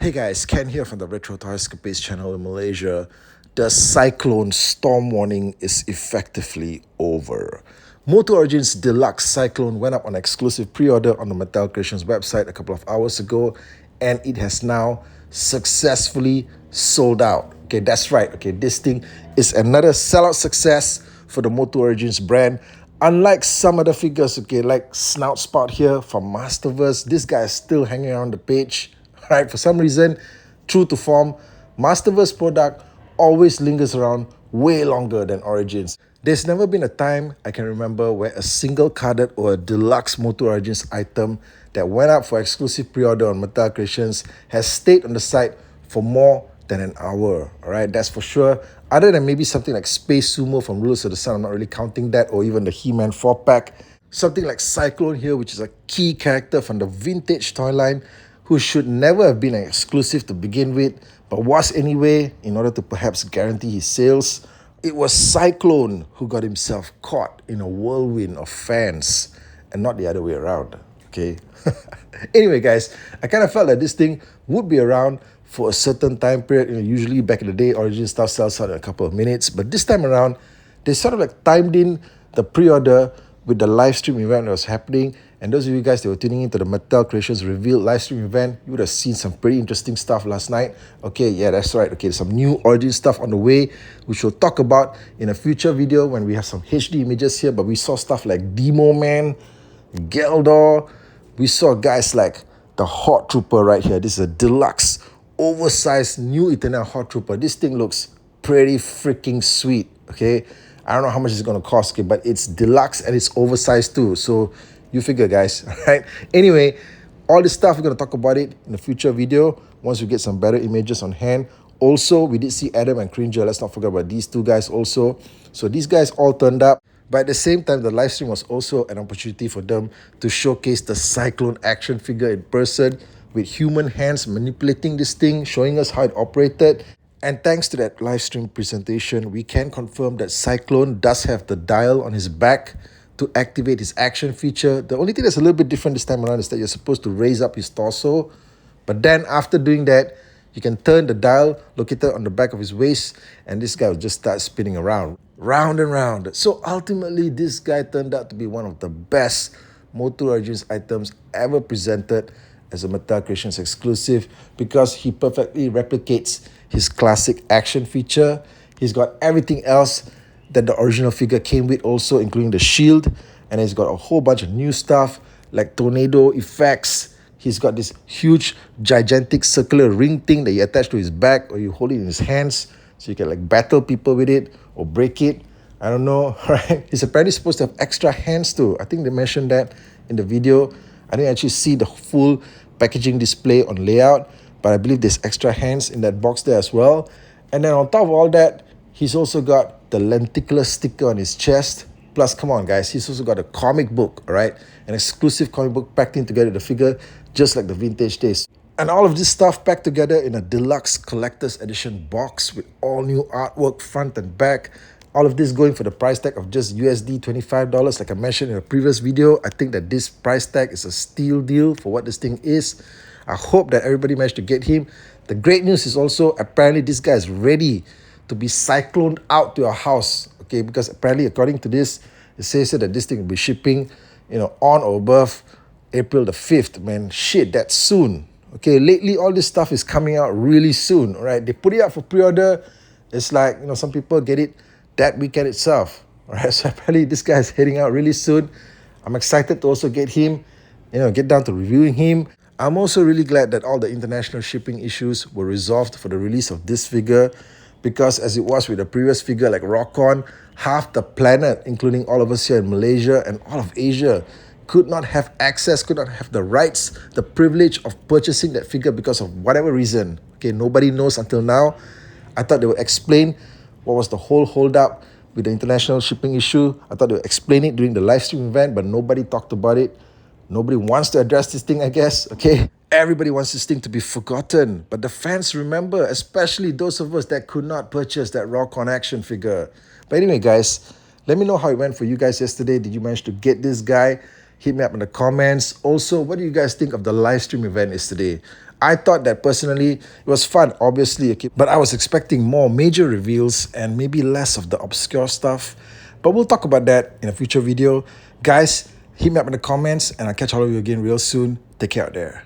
Hey guys, Ken here from the Retro Toy Escapades channel in Malaysia. The Cyclone storm warning is effectively over. MOTU Origins Deluxe Cyclone went up on exclusive pre-order on the Mattel Creations website a couple of hours ago, and it has now successfully sold out. Okay, that's right. Okay, this thing is another sellout success for the MOTU Origins brand. Unlike some other figures, okay, like Snout Spout here from Masterverse, this guy is still hanging around the page. Right, for some reason, true to form, Masterverse product always lingers around way longer than Origins. There's never been a time I can remember where a single carded or a deluxe MOTU Origins item that went up for exclusive pre-order on Mattel Creations has stayed on the site for more than an hour. All right, that's for sure. Other than maybe something like Space Sumo from Rulers of the Sun, I'm not really counting that, or even the He-Man 4-pack. Something like Cyclone here, which is a key character from the vintage toy line, who should never have been an exclusive to begin with, but was anyway in order to perhaps guarantee his sales. It was Cyclone who got himself caught in a whirlwind of fans and not the other way around, okay? Anyway, guys, I kind of felt that this thing would be around for a certain time period. Usually back in the day, Origin stuff sells out in a couple of minutes, but this time around, they sort of like timed in the pre-order with the live stream event that was happening. And those of you guys that were tuning into the Mattel Creations Reveal live stream event, you would have seen some pretty interesting stuff last night. Okay, yeah, that's right. Okay, some new Origin stuff on the way, which we'll talk about in a future video when we have some HD images here. But we saw stuff like Demo Man, Geldor. We saw guys like the Hot Trooper right here. This is a deluxe, oversized new Eternal Hot Trooper. This thing looks pretty freaking sweet, okay? I don't know how much it's going to cost, okay, but it's deluxe and it's oversized too. So you figure, guys, right? Anyway, all this stuff, we're going to talk about it in a future video once we get some better images on hand. Also, we did see Adam and Cringer. Let's not forget about these two guys also. So these guys all turned up. But at the same time, the live stream was also an opportunity for them to showcase the Cyclone action figure in person with human hands manipulating this thing, showing us how it operated. And thanks to that live stream presentation, we can confirm that Cyclone does have the dial on his back to activate his action feature. The only thing that's a little bit different this time around is that you're supposed to raise up his torso. But then after doing that, you can turn the dial located on the back of his waist, and this guy will just start spinning around, round and round. So ultimately, this guy turned out to be one of the best MOTU Origins items ever presented as a Mattel Creations exclusive, because he perfectly replicates his classic action feature. He's got everything else that the original figure came with also, including the shield, and he's got a whole bunch of new stuff like tornado effects. He's got this huge, gigantic circular ring thing that you attach to his back, or you hold it in his hands so you can like battle people with it or break it. I don't know, right? He's apparently supposed to have extra hands too. I think they mentioned that in the video. I didn't actually see the full packaging display on layout, but I believe there's extra hands in that box there as well. And then on top of all that, he's also got the lenticular sticker on his chest. Plus, come on, guys, he's also got a comic book, all right? An exclusive comic book packed in together with the figure, just like the vintage days. And all of this stuff packed together in a deluxe collector's edition box with all new artwork front and back. All of this going for the price tag of just USD $25. Like I mentioned in a previous video, I think that this price tag is a steal deal for what this thing is. I hope that everybody managed to get him. The great news is also, apparently this guy is ready to be cycloned out to your house, okay? Because apparently, according to this, it says that this thing will be shipping, on or above April the 5th, man. Shit, that's soon. Okay, lately, all this stuff is coming out really soon, all right? They put it out for pre-order. It's like, some people get it that weekend itself, all right? So apparently, this guy is heading out really soon. I'm excited to also get him, get down to reviewing him. I'm also really glad that all the international shipping issues were resolved for the release of this figure, because as it was with the previous figure like Rock-On, half the planet, including all of us here in Malaysia and all of Asia, could not have access, could not have the rights, the privilege of purchasing that figure because of whatever reason. Okay, nobody knows until now. I thought they would explain what was the whole holdup with the international shipping issue. I thought they would explain it during the live stream event, but nobody talked about it. Nobody wants to address this thing, I guess, okay? Everybody wants this thing to be forgotten, but the fans remember, especially those of us that could not purchase that Rock-On action figure. But anyway, guys, let me know how it went for you guys yesterday. Did you manage to get this guy? Hit me up in the comments. Also, what do you guys think of the live stream event yesterday? I thought that personally it was fun, obviously, okay, but I was expecting more major reveals and maybe less of the obscure stuff. But we'll talk about that in a future video. Guys, hit me up in the comments and I'll catch all of you again real soon. Take care out there.